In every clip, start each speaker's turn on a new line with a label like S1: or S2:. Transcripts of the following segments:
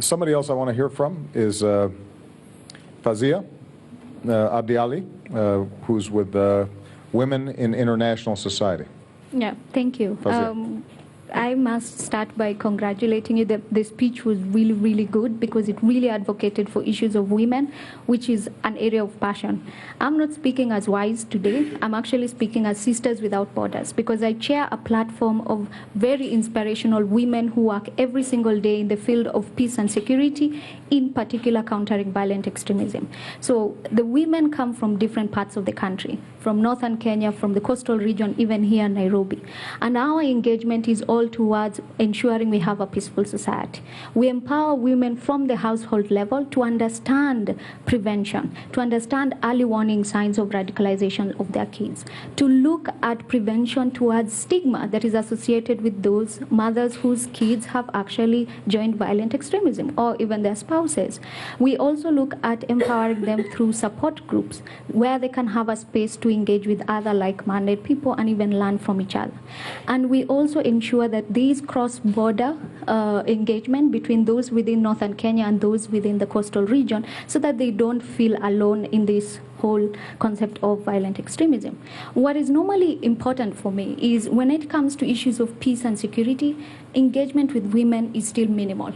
S1: Somebody else I want to hear from is Fazia Abdiali, who's with Women in International Society.
S2: Yeah, thank you. I must start by congratulating you that the speech was really, really good because it really advocated for issues of women, which is an area of passion. I'm not speaking as wives today. I'm actually speaking as Sisters Without Borders because I chair a platform of very inspirational women who work every single day in the field of peace and security, in particular countering violent extremism. So the women come from different parts of the country, from northern Kenya, from the coastal region, even here in Nairobi. And our engagement is all towards ensuring we have a peaceful society. We empower women from the household level to understand prevention, to understand early warning signs of radicalization of their kids, to look at prevention towards stigma that is associated with those mothers whose kids have actually joined violent extremism, or even their spouses. We also look at empowering them through support groups where they can have a space to engage with other like-minded people and even learn from each other. And we also ensure that these cross-border engagement between those within northern Kenya and those within the coastal region, so that they don't feel alone in this whole concept of violent extremism. What is normally important for me is when it comes to issues of peace and security, engagement with women is still minimal,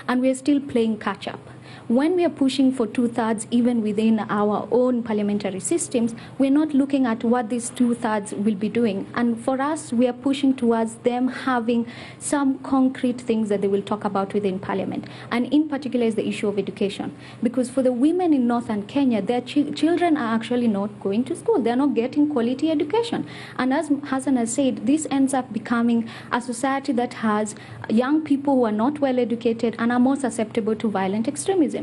S2: and we're still playing catch-up. When we are pushing for 2/3 even within our own parliamentary systems, we're not looking at what these 2/3 will be doing. And for us, we are pushing towards them having some concrete things that they will talk about within parliament. And in particular is the issue of education. Because for the women in northern Kenya, their children are actually not going to school. They're not getting quality education. And as Hassan has said, this ends up becoming a society that has young people who are not well educated and are more susceptible to violent extremism.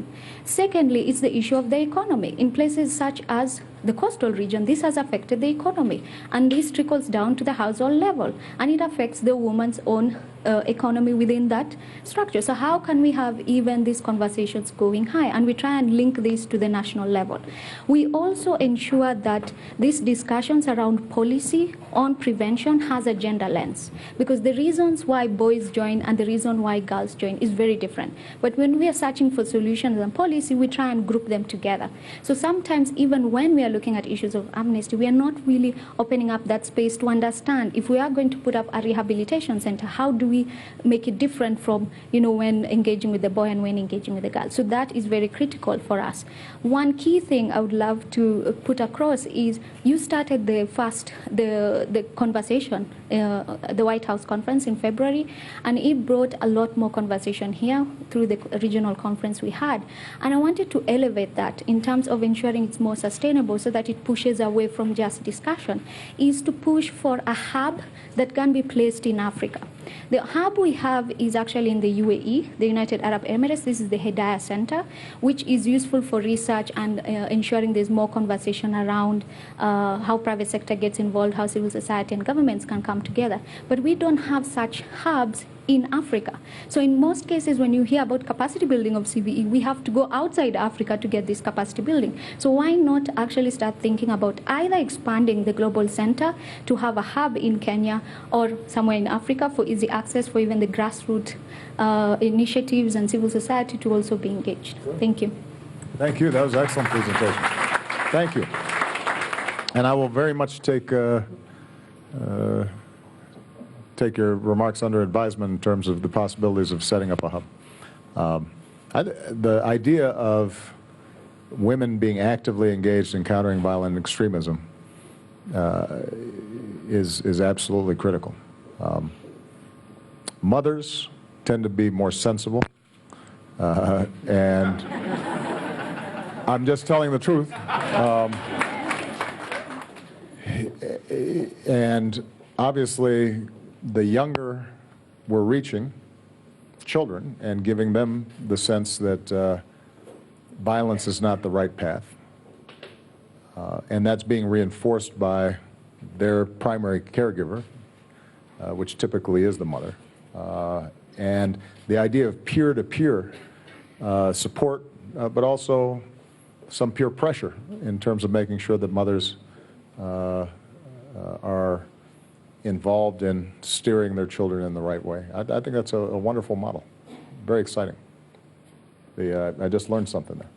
S2: Secondly, it's the issue of the economy. In places such as the coastal region, this has affected the economy, and this trickles down to the household level, and it affects the woman's own economy within that structure. So how can we have even these conversations going high? And we try and link this to the national level. We also ensure that these discussions around policy on prevention has a gender lens, because the reasons why boys join and the reason why girls join is very different. But when we are searching for solutions and policy, we try and group them together. So sometimes even when we are looking at issues of amnesty, we are not really opening up that space to understand if we are going to put up a rehabilitation center, how do we make it different from, when engaging with the boy and when engaging with the girl. So that is very critical for us. One key thing I would love to put across is you started the conversation, the White House conference in February, and it brought a lot more conversation here through the regional conference we had. And I wanted to elevate that in terms of ensuring it's more sustainable so that it pushes away from just discussion, is to push for a hub that can be placed in Africa. The hub we have is actually in the UAE, the United Arab Emirates. This is the Hidayah Center, which is useful for research and ensuring there's more conversation around how private sector gets involved, how civil society and governments can come together. But we don't have such hubs in Africa. So in most cases, when you hear about capacity building of CVE, we have to go outside Africa to get this capacity building. So why not actually start thinking about either expanding the global center to have a hub in Kenya or somewhere in Africa for easy access for even the grassroots initiatives and civil society to also be engaged. Thank you.
S1: Thank you. That was an excellent presentation. Thank you. And I will very much take your remarks under advisement in terms of the possibilities of setting up a hub. The idea of women being actively engaged in countering violent extremism is absolutely critical. Mothers tend to be more sensible, and I'm just telling the truth. And obviously, the younger we're reaching, children, and giving them the sense that violence is not the right path, and that's being reinforced by their primary caregiver, which typically is the mother. And the idea of peer-to-peer support, but also some peer pressure in terms of making sure that mothers are involved in steering their children in the right way. I think that's a wonderful model. Very exciting. I just learned something there.